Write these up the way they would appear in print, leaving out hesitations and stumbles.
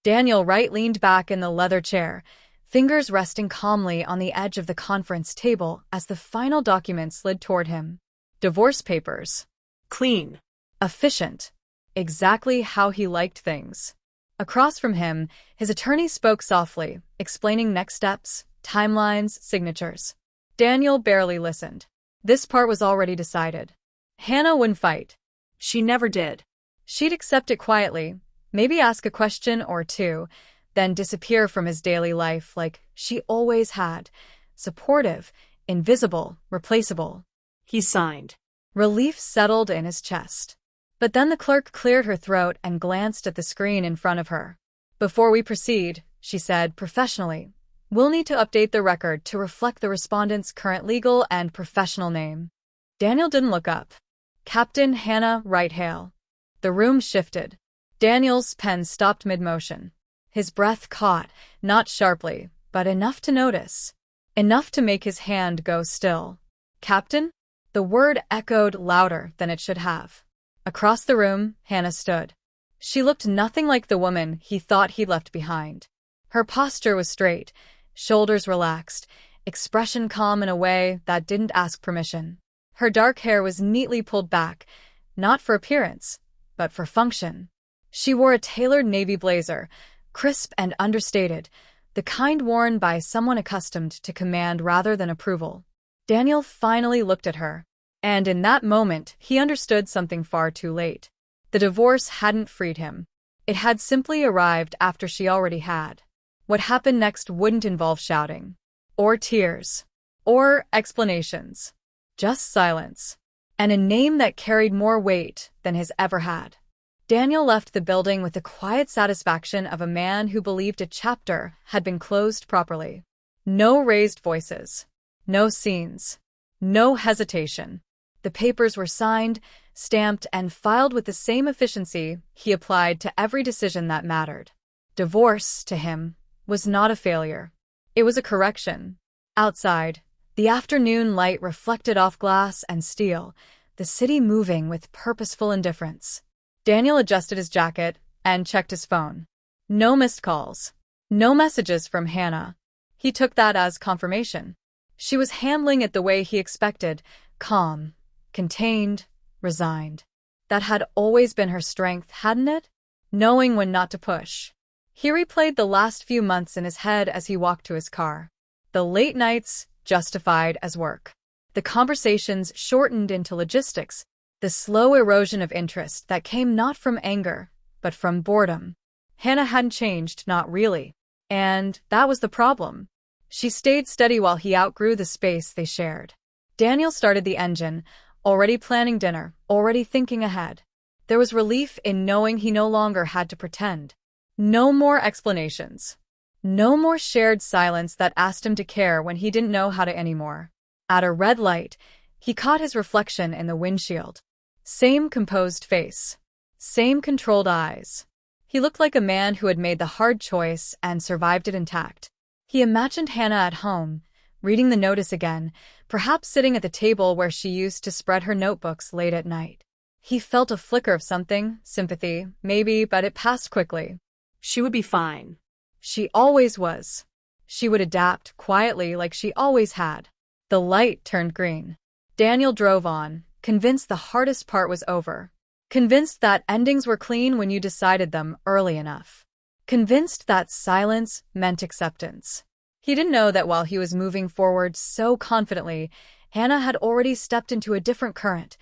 Daniel Wright leaned back in the leather chair, fingers resting calmly on the edge of the conference table as the final document slid toward him. Divorce papers. Clean. Efficient. Exactly how he liked things. Across from him, his attorney spoke softly, explaining next steps, timelines, signatures. Daniel barely listened. This part was already decided. Hannah wouldn't fight. She never did. She'd accept it quietly, maybe ask a question or two, then disappear from his daily life like she always had. Supportive, invisible, replaceable. He signed. Relief settled in his chest. But then the clerk cleared her throat and glanced at the screen in front of her. "Before we proceed," she said professionally, "we'll need to update the record to reflect the respondent's current legal and professional name." Daniel didn't look up. Captain Hannah Wright Hale. The room shifted. Daniel's pen stopped mid-motion. His breath caught, not sharply, but enough to notice. Enough to make his hand go still. "Captain?" The word echoed louder than it should have. Across the room, Hannah stood. She looked nothing like the woman he thought he'd left behind. Her posture was straight, shoulders relaxed, expression calm in a way that didn't ask permission. Her dark hair was neatly pulled back, not for appearance, but for function. She wore a tailored navy blazer, crisp and understated, the kind worn by someone accustomed to command rather than approval. Daniel finally looked at her. And in that moment, he understood something far too late. The divorce hadn't freed him. It had simply arrived after she already had. What happened next wouldn't involve shouting. Or tears. Or explanations. Just silence. And a name that carried more weight than his ever had. Daniel left the building with the quiet satisfaction of a man who believed a chapter had been closed properly. No raised voices. No scenes. No hesitation. The papers were signed, stamped, and filed with the same efficiency he applied to every decision that mattered. Divorce, to him, was not a failure. It was a correction. Outside, the afternoon light reflected off glass and steel, the city moving with purposeful indifference. Daniel adjusted his jacket and checked his phone. No missed calls. No messages from Hannah. He took that as confirmation. She was handling it the way he expected, calm, contained, resigned. That had always been her strength, hadn't it? Knowing when not to push. He replayed the last few months in his head as he walked to his car. The late nights, justified as work. The conversations shortened into logistics, the slow erosion of interest that came not from anger, but from boredom. Hannah hadn't changed, not really. And that was the problem. She stayed steady while he outgrew the space they shared. Daniel started the engine, already planning dinner, already thinking ahead. There was relief in knowing he no longer had to pretend. No more explanations. No more shared silence that asked him to care when he didn't know how to anymore. At a red light, he caught his reflection in the windshield. Same composed face. Same controlled eyes. He looked like a man who had made the hard choice and survived it intact. He imagined Hannah at home, reading the notice again, perhaps sitting at the table where she used to spread her notebooks late at night. He felt a flicker of something, sympathy, maybe, but it passed quickly. She would be fine. She always was. She would adapt, quietly, like she always had. The light turned green. Daniel drove on, convinced the hardest part was over. Convinced that endings were clean when you decided them early enough. Convinced that silence meant acceptance. He didn't know that while he was moving forward so confidently, Hannah had already stepped into a different current,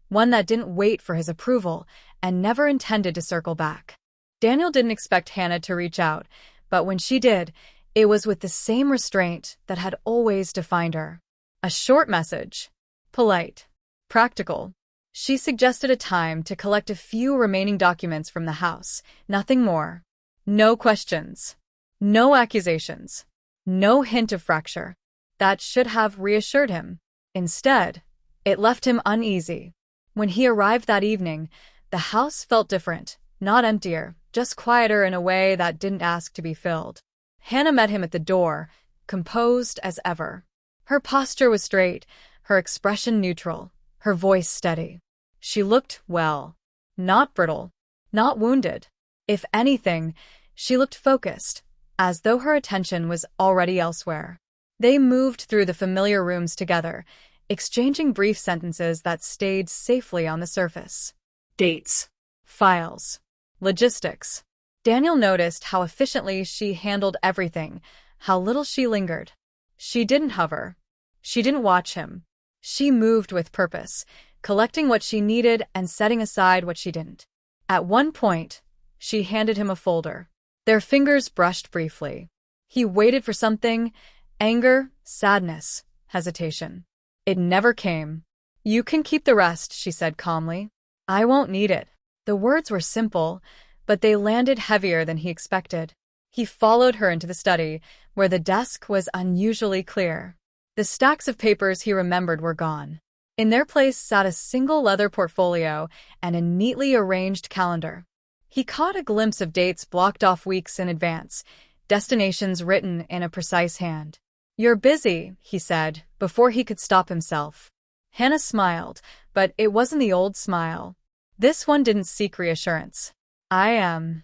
one that didn't wait for his approval and never intended to circle back. Daniel didn't expect Hannah to reach out, but when she did, it was with the same restraint that had always defined her. A short message. Polite. Practical. She suggested a time to collect a few remaining documents from the house, nothing more. No questions. No accusations. No hint of fracture. That should have reassured him. Instead, it left him uneasy. When he arrived that evening, the house felt different, not emptier, just quieter in a way that didn't ask to be filled. Hannah met him at the door, composed as ever. Her posture was straight, her expression neutral, her voice steady. She looked well. Not brittle. Not wounded. If anything, She looked focused, as though her attention was already elsewhere. They moved through the familiar rooms together, exchanging brief sentences that stayed safely on the surface. Dates. Files. Logistics. Daniel noticed how efficiently she handled everything, how little she lingered. She didn't hover. She didn't watch him. She moved with purpose, collecting what she needed and setting aside what she didn't. At one point, she handed him a folder. Their fingers brushed briefly. He waited for something: anger, sadness, hesitation. It never came. "You can keep the rest," she said calmly. "I won't need it." The words were simple, but they landed heavier than he expected. He followed her into the study, where the desk was unusually clear. The stacks of papers he remembered were gone. In their place sat a single leather portfolio and a neatly arranged calendar. He caught a glimpse of dates blocked off weeks in advance, destinations written in a precise hand. "You're busy," he said, before he could stop himself. Hannah smiled, but it wasn't the old smile. This one didn't seek reassurance. "I am."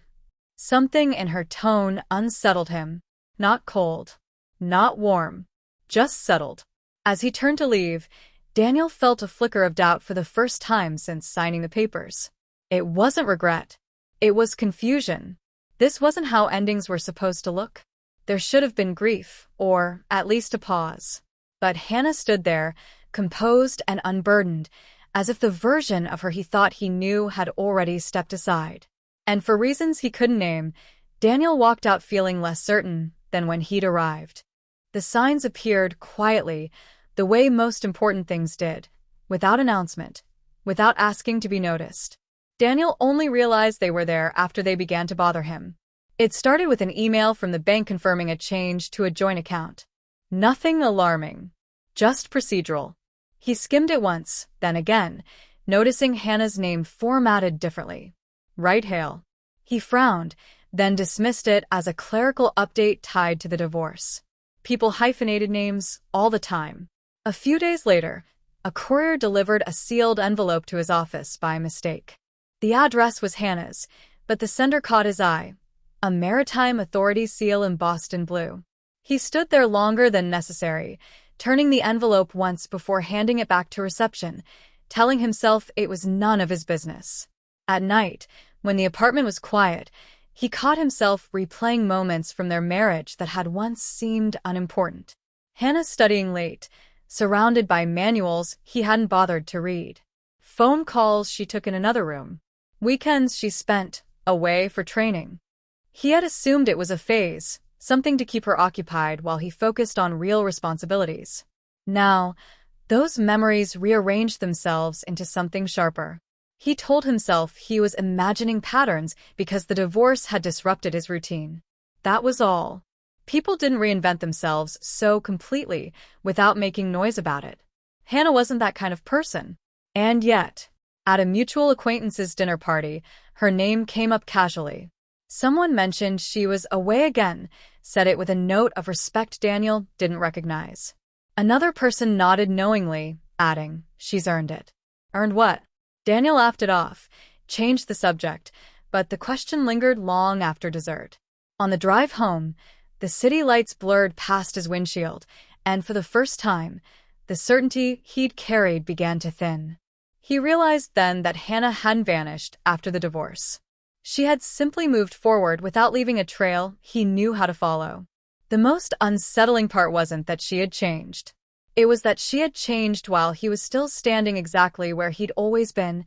Something in her tone unsettled him. Not cold, not warm, just settled. As he turned to leave, Daniel felt a flicker of doubt for the first time since signing the papers. It wasn't regret. It was confusion. This wasn't how endings were supposed to look. There should have been grief, or at least a pause. But Hannah stood there, composed and unburdened, as if the version of her he thought he knew had already stepped aside. And for reasons he couldn't name, Daniel walked out feeling less certain than when he'd arrived. The signs appeared quietly, the way most important things did, without announcement, without asking to be noticed. Daniel only realized they were there after they began to bother him. It started with an email from the bank confirming a change to a joint account. Nothing alarming, just procedural. He skimmed it once, then again, noticing Hannah's name formatted differently. Right Hale. He frowned, then dismissed it as a clerical update tied to the divorce. People hyphenated names all the time. A few days later, a courier delivered a sealed envelope to his office by mistake. The address was Hannah's, but the sender caught his eye: a maritime authority seal embossed in blue. He stood there longer than necessary, turning the envelope once before handing it back to reception, telling himself it was none of his business. At night, when the apartment was quiet, he caught himself replaying moments from their marriage that had once seemed unimportant. Hannah studying late, surrounded by manuals he hadn't bothered to read. Phone calls she took in another room. Weekends she spent away for training. He had assumed it was a phase, something to keep her occupied while he focused on real responsibilities. Now, those memories rearranged themselves into something sharper. He told himself he was imagining patterns because the divorce had disrupted his routine. That was all. People didn't reinvent themselves so completely without making noise about it. Hannah wasn't that kind of person. And yet, at a mutual acquaintance's dinner party, her name came up casually. Someone mentioned she was away again, said it with a note of respect Daniel didn't recognize. Another person nodded knowingly, adding, "She's earned it." Earned what? Daniel laughed it off, changed the subject, but the question lingered long after dessert. On the drive home, the city lights blurred past his windshield, and for the first time, the certainty he'd carried began to thin. He realized then that Hannah hadn't vanished after the divorce. She had simply moved forward without leaving a trail he knew how to follow. The most unsettling part wasn't that she had changed. It was that she had changed while he was still standing exactly where he'd always been,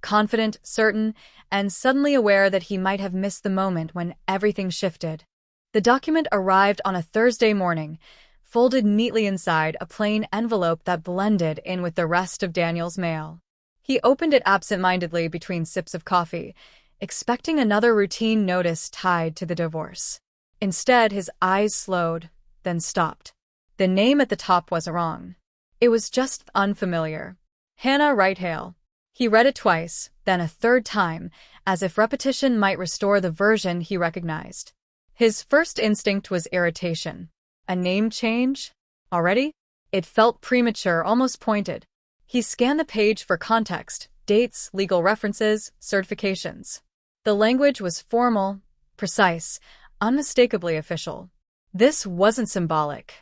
confident, certain, and suddenly aware that he might have missed the moment when everything shifted. The document arrived on a Thursday morning, folded neatly inside a plain envelope that blended in with the rest of Daniel's mail. He opened it absent-mindedly between sips of coffee, expecting another routine notice tied to the divorce. Instead, his eyes slowed, then stopped. The name at the top wasn't wrong. It was just unfamiliar. Hannah Wright Hale. He read it twice, then a third time, as if repetition might restore the version he recognized. His first instinct was irritation. A name change? Already? It felt premature, almost pointed. He scanned the page for context, dates, legal references, certifications. The language was formal, precise, unmistakably official. This wasn't symbolic.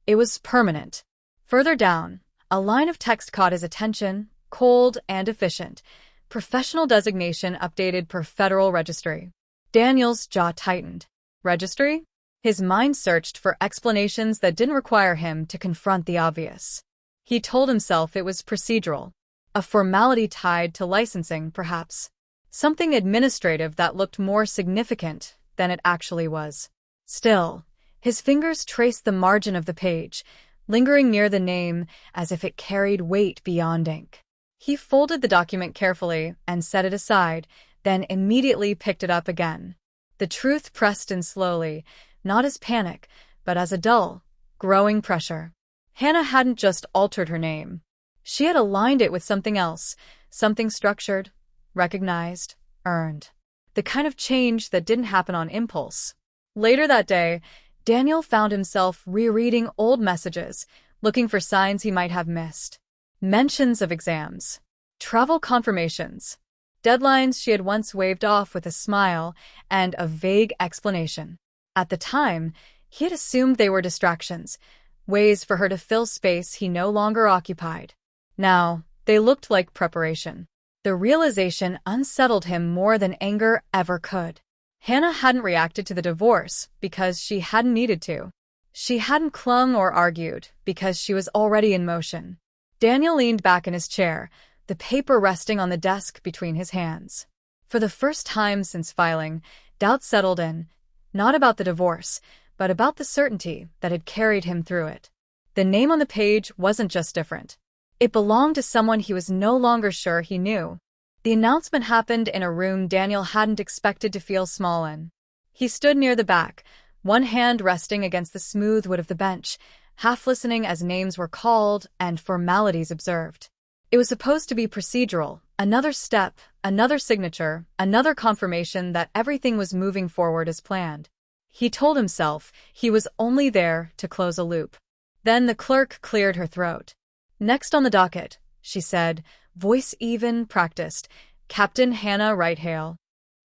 It was permanent. Further down, a line of text caught his attention, cold and efficient. Professional designation updated per Federal Registry. Daniel's jaw tightened. Registry? His mind searched for explanations that didn't require him to confront the obvious. He told himself it was procedural. A formality tied to licensing, perhaps. Something administrative that looked more significant than it actually was. Still, his fingers traced the margin of the page, lingering near the name as if it carried weight beyond ink. He folded the document carefully and set it aside, then immediately picked it up again. The truth pressed in slowly, not as panic, but as a dull, growing pressure. Hannah hadn't just altered her name. She had aligned it with something else, something structured, recognized, earned. The kind of change that didn't happen on impulse. Later that day, Daniel found himself rereading old messages, looking for signs he might have missed. Mentions of exams, travel confirmations, deadlines she had once waved off with a smile and a vague explanation. At the time, he had assumed they were distractions, ways for her to fill space he no longer occupied. Now, they looked like preparation. The realization unsettled him more than anger ever could. Hannah hadn't reacted to the divorce because she hadn't needed to. She hadn't clung or argued because she was already in motion. Daniel leaned back in his chair, the paper resting on the desk between his hands. For the first time since filing, doubt settled in, not about the divorce, but about the certainty that had carried him through it. The name on the page wasn't just different. It belonged to someone he was no longer sure he knew. The announcement happened in a room Daniel hadn't expected to feel small in. He stood near the back, one hand resting against the smooth wood of the bench, half listening as names were called and formalities observed. It was supposed to be procedural, another step, another signature, another confirmation that everything was moving forward as planned. He told himself he was only there to close a loop. Then the clerk cleared her throat. "Next on the docket," she said, voice even, practiced, "Captain Hannah Wrighthale."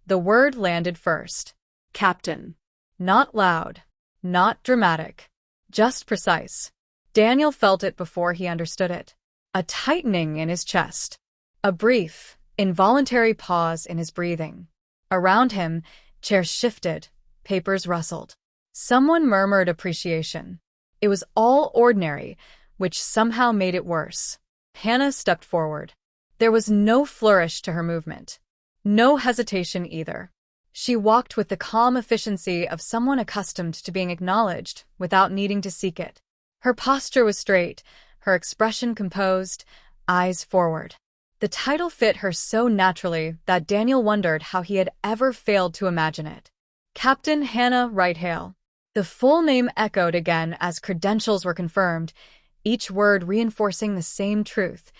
The word landed first. Captain. Not loud, not dramatic, just precise. Daniel felt it before he understood it. A tightening in his chest. A brief, involuntary pause in his breathing. Around him, chairs shifted, papers rustled. Someone murmured appreciation. It was all ordinary, which somehow made it worse. Hannah stepped forward. There was no flourish to her movement. No hesitation either. She walked with the calm efficiency of someone accustomed to being acknowledged without needing to seek it. Her posture was straight, her expression composed, eyes forward. The title fit her so naturally that Daniel wondered how he had ever failed to imagine it. Captain Hannah Wrighthale. The full name echoed again as credentials were confirmed, each word reinforcing the same truth.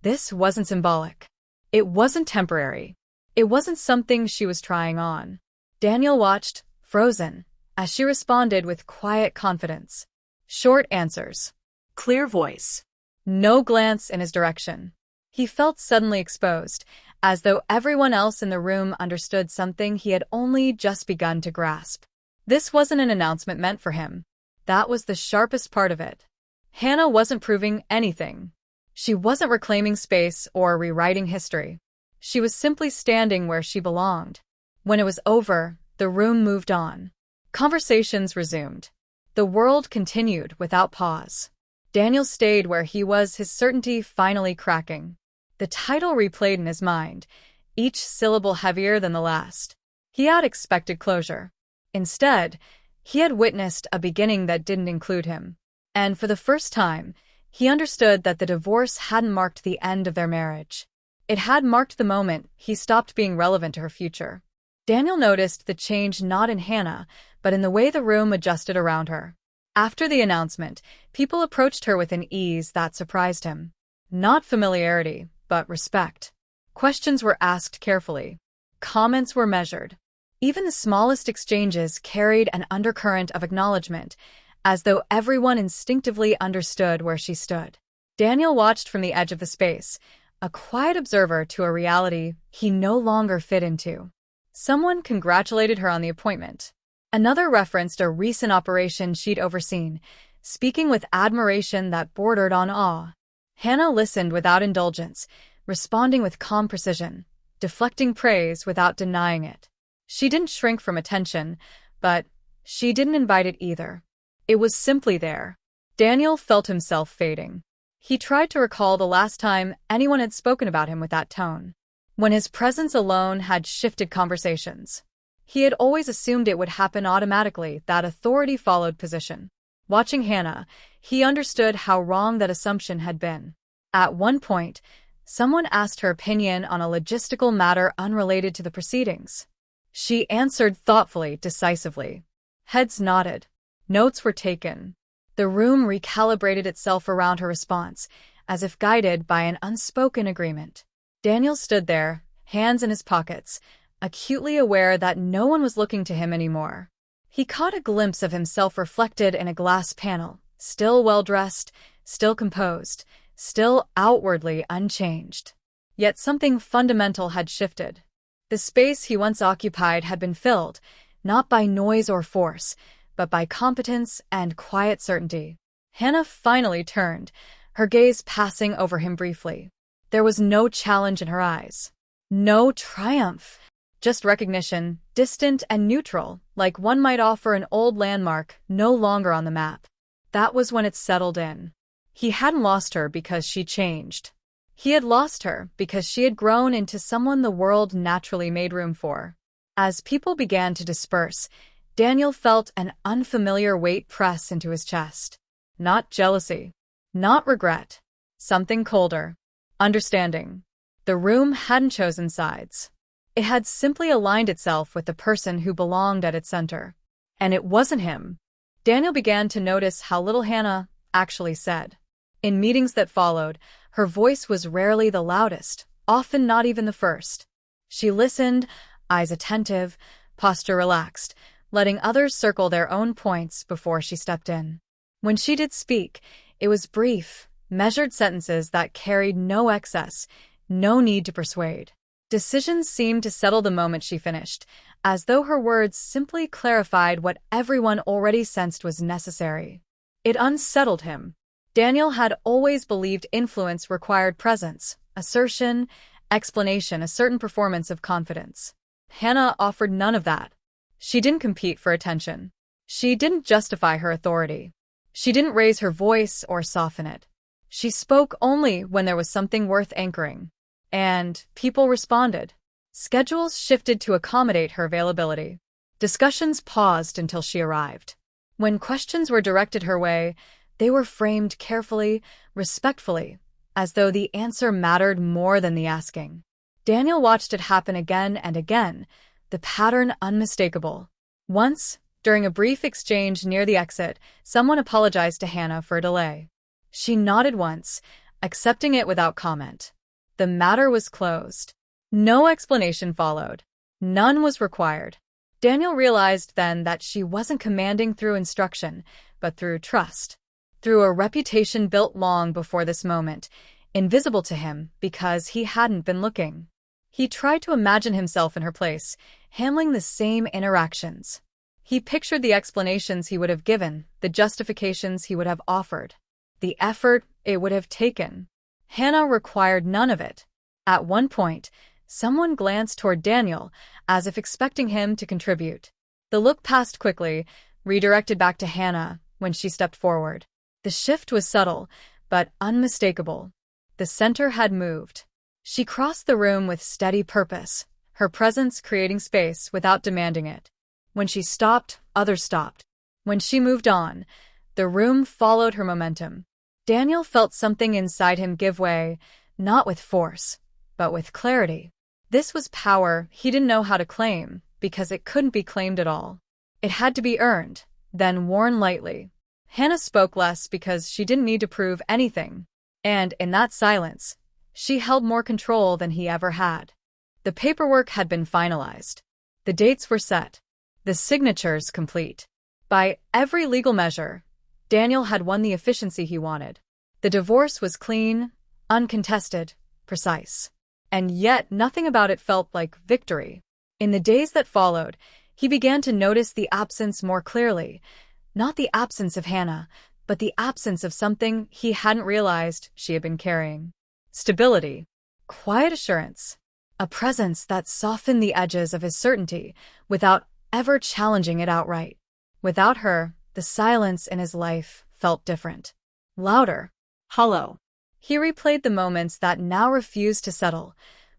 This wasn't symbolic. It wasn't temporary. It wasn't something she was trying on. Daniel watched, frozen, as she responded with quiet confidence. Short answers. Clear voice. No glance in his direction. He felt suddenly exposed, as though everyone else in the room understood something he had only just begun to grasp. This wasn't an announcement meant for him. That was the sharpest part of it. Hannah wasn't proving anything. She wasn't reclaiming space or rewriting history. She was simply standing where she belonged. When it was over, the room moved on. Conversations resumed. The world continued without pause. Daniel stayed where he was, his certainty finally cracking. The title replayed in his mind, each syllable heavier than the last. He had expected closure. Instead, he had witnessed a beginning that didn't include him. And for the first time, he understood that the divorce hadn't marked the end of their marriage. It had marked the moment he stopped being relevant to her future. Daniel noticed the change not in Hannah, but in the way the room adjusted around her. After the announcement, people approached her with an ease that surprised him. Not familiarity, but respect. Questions were asked carefully. Comments were measured. Even the smallest exchanges carried an undercurrent of acknowledgement, as though everyone instinctively understood where she stood. Daniel watched from the edge of the space, a quiet observer to a reality he no longer fit into. Someone congratulated her on the appointment. Another referenced a recent operation she'd overseen, speaking with admiration that bordered on awe. Hannah listened without indulgence, responding with calm precision, deflecting praise without denying it. She didn't shrink from attention, but she didn't invite it either. It was simply there. Daniel felt himself fading. He tried to recall the last time anyone had spoken about him with that tone, when his presence alone had shifted conversations. He had always assumed it would happen automatically, that authority followed position. Watching Hannah, he understood how wrong that assumption had been. At one point, someone asked her opinion on a logistical matter unrelated to the proceedings. She answered thoughtfully, decisively. Heads nodded. Notes were taken. The room recalibrated itself around her response, as if guided by an unspoken agreement. Daniel stood there, hands in his pockets, acutely aware that no one was looking to him anymore. He caught a glimpse of himself reflected in a glass panel, still well-dressed, still composed, still outwardly unchanged. Yet something fundamental had shifted. The space he once occupied had been filled, not by noise or force, but by competence and quiet certainty. Hannah finally turned, her gaze passing over him briefly. There was no challenge in her eyes. No triumph. Just recognition, distant and neutral, like one might offer an old landmark no longer on the map. That was when it settled in. He hadn't lost her because she changed. He had lost her because she had grown into someone the world naturally made room for. As people began to disperse, Daniel felt an unfamiliar weight press into his chest. Not jealousy. Not regret. Something colder. Understanding. The room hadn't chosen sides. It had simply aligned itself with the person who belonged at its center. And it wasn't him. Daniel began to notice how little Hannah actually said. In meetings that followed, her voice was rarely the loudest, often not even the first. She listened, eyes attentive, posture relaxed, letting others circle their own points before she stepped in. When she did speak, it was brief, measured sentences that carried no excess, no need to persuade. Decisions seemed to settle the moment she finished, as though her words simply clarified what everyone already sensed was necessary. It unsettled him. Daniel had always believed influence required presence, assertion, explanation, a certain performance of confidence. Hannah offered none of that. She didn't compete for attention. She didn't justify her authority. She didn't raise her voice or soften it. She spoke only when there was something worth anchoring. And people responded. Schedules shifted to accommodate her availability. Discussions paused until she arrived. When questions were directed her way, they were framed carefully, respectfully, as though the answer mattered more than the asking. Daniel watched it happen again and again, the pattern unmistakable. Once, during a brief exchange near the exit, someone apologized to Hannah for a delay. She nodded once, accepting it without comment. The matter was closed. No explanation followed. None was required. Daniel realized then that she wasn't commanding through instruction, but through trust. Through a reputation built long before this moment, invisible to him because he hadn't been looking. He tried to imagine himself in her place, handling the same interactions. He pictured the explanations he would have given, the justifications he would have offered, the effort it would have taken. Hannah required none of it. At one point, someone glanced toward Daniel, as if expecting him to contribute. The look passed quickly, redirected back to Hannah when she stepped forward. The shift was subtle, but unmistakable. The center had moved. She crossed the room with steady purpose, her presence creating space without demanding it. When she stopped, others stopped. When she moved on, the room followed her momentum. Daniel felt something inside him give way, not with force, but with clarity. This was power he didn't know how to claim, because it couldn't be claimed at all. It had to be earned, then worn lightly. Hannah spoke less because she didn't need to prove anything. And in that silence, she held more control than he ever had. The paperwork had been finalized. The dates were set. The signatures complete. By every legal measure, Daniel had won the efficiency he wanted. The divorce was clean, uncontested, precise. And yet nothing about it felt like victory. In the days that followed, he began to notice the absence more clearly. Not the absence of Hannah, but the absence of something he hadn't realized she had been carrying. Stability. Quiet assurance. A presence that softened the edges of his certainty without ever challenging it outright. Without her, the silence in his life felt different. Louder. Hollow. He replayed the moments that now refused to settle.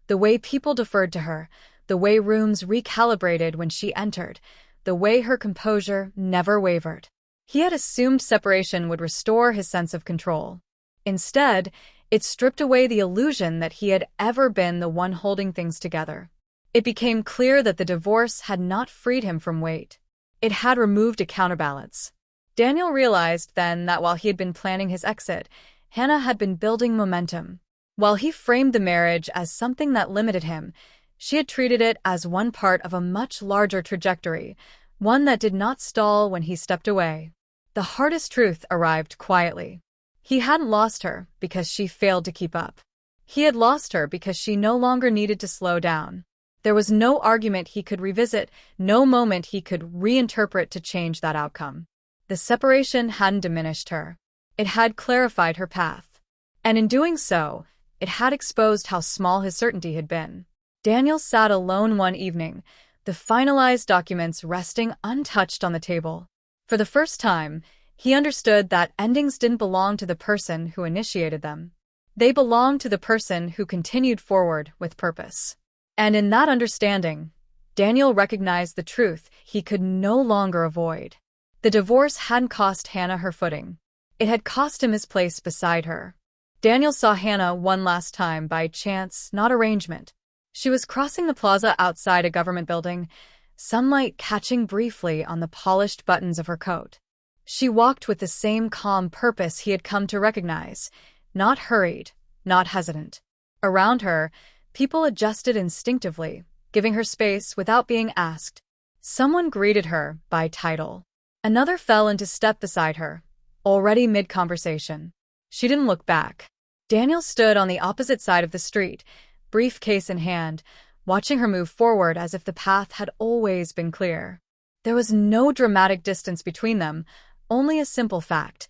The way people deferred to her, the way rooms recalibrated when she entered, the way her composure never wavered. He had assumed separation would restore his sense of control. Instead, it stripped away the illusion that he had ever been the one holding things together. It became clear that the divorce had not freed him from weight. It had removed a counterbalance. Daniel realized then that while he had been planning his exit, Hannah had been building momentum. While he framed the marriage as something that limited him, she had treated it as one part of a much larger trajectory, one that did not stall when he stepped away. The hardest truth arrived quietly. He hadn't lost her because she failed to keep up. He had lost her because she no longer needed to slow down. There was no argument he could revisit, no moment he could reinterpret to change that outcome. The separation hadn't diminished her. It had clarified her path. And in doing so, it had exposed how small his certainty had been. Daniel sat alone one evening, the finalized documents resting untouched on the table. For the first time, he understood that endings didn't belong to the person who initiated them. They belonged to the person who continued forward with purpose. And in that understanding, Daniel recognized the truth he could no longer avoid. The divorce hadn't cost Hannah her footing. It had cost him his place beside her. Daniel saw Hannah one last time by chance, not arrangement. She was crossing the plaza outside a government building, sunlight catching briefly on the polished buttons of her coat. She walked with the same calm purpose he had come to recognize, not hurried, not hesitant. Around her, people adjusted instinctively, giving her space without being asked. Someone greeted her by title. Another fell into step beside her, already mid-conversation. She didn't look back. Daniel stood on the opposite side of the street, briefcase in hand, watching her move forward as if the path had always been clear. There was no dramatic distance between them, only a simple fact.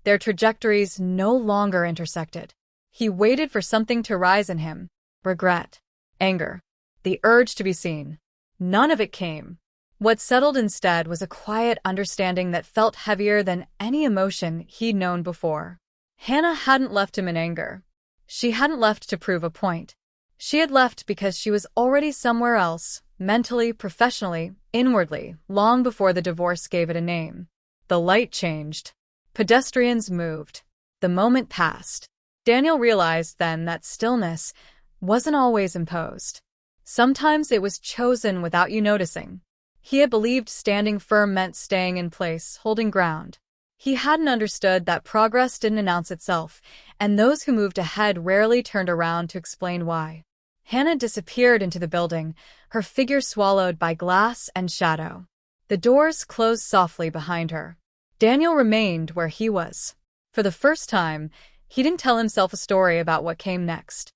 Their trajectories no longer intersected. He waited for something to rise in him. Regret. Anger. The urge to be seen. None of it came. What settled instead was a quiet understanding that felt heavier than any emotion he'd known before. Hannah hadn't left him in anger. She hadn't left to prove a point. She had left because she was already somewhere else, mentally, professionally, inwardly, long before the divorce gave it a name. The light changed. Pedestrians moved. The moment passed. Daniel realized then that stillness wasn't always imposed. Sometimes it was chosen without you noticing. He had believed standing firm meant staying in place, holding ground. He hadn't understood that progress didn't announce itself, and those who moved ahead rarely turned around to explain why. Hannah disappeared into the building, her figure swallowed by glass and shadow. The doors closed softly behind her. Daniel remained where he was. For the first time, he didn't tell himself a story about what came next.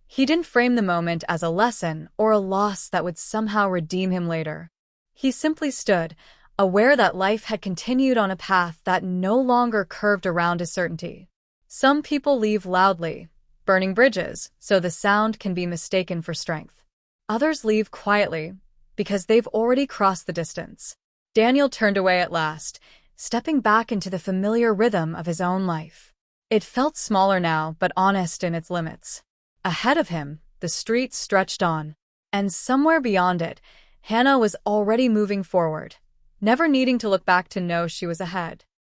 He didn't frame the moment as a lesson or a loss that would somehow redeem him later. He simply stood, aware that life had continued on a path that no longer curved around his certainty. Some people leave loudly, burning bridges, so the sound can be mistaken for strength. Others leave quietly, because they've already crossed the distance. Daniel turned away at last, stepping back into the familiar rhythm of his own life. It felt smaller now, but honest in its limits. Ahead of him, the street stretched on, and somewhere beyond it, Hannah was already moving forward, never needing to look back to know she was ahead.